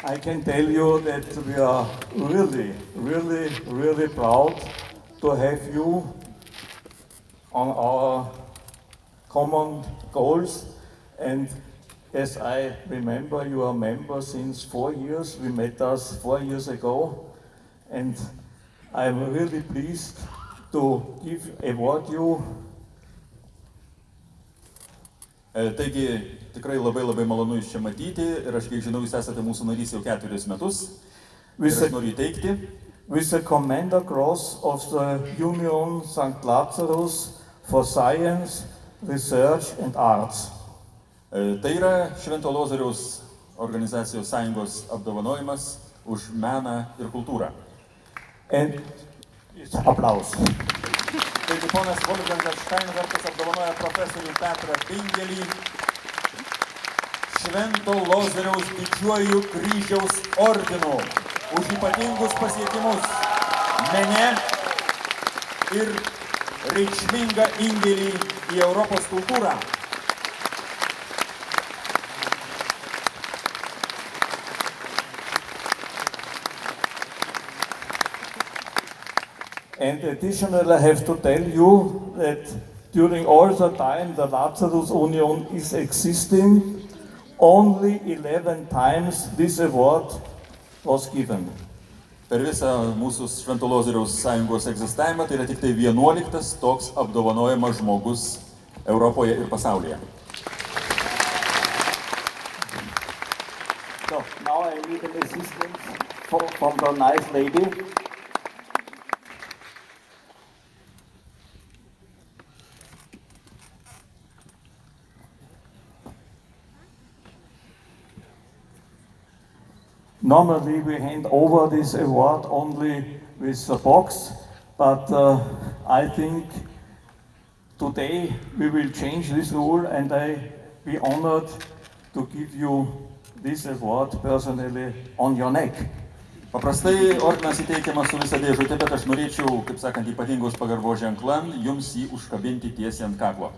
I can tell you that we are really proud to have you on our common goals. And as I remember, you are a member since 4 years. We met us 4 years ago, and I'm really pleased to award you. Taigi tikrai labai malonu Jūs čia matyti ir aš kiek žinau, Jūs esate mūsų narys jau 4 metus. Ir aš noriu įteikti with the Commander Cross of the Union St. Lazarus for Science, Research and Arts. Tai yra Švento Lozoriaus organizacijos sąjungos apdovanojimas už meną ir kultūrą. And applause. Taigi ponas Wolfgangas Steinhartas apdovanoja profesorių Petrą Bingelį Švento Lozoriaus didžiuoju kryžiaus ordinu už ypatingus pasiekimus mene ir reikšmingą indėlį į Europos kultūrą. And additionally, I have to tell you that during all the time the Lazarus Union is existing, only 11 times this award was given. Per visą mūsų Švento Lozoriaus sąjungos egzistavimą tai yra tik tai 11 toks apdovanojamas žmogus Europoje ir pasaulyje. So now I need an assistance from the nice lady. Normally we hand over this award only with the box, but I think today we will change this rule and I be honored to give you this award personally on your neck. Paprastai ordinas įteikiamas su visa dėžutė, bet aš norėčiau, kaip sakant, ypatingos pagarbos ženklan, jums jį užkabinti tiesiai ant kaklo.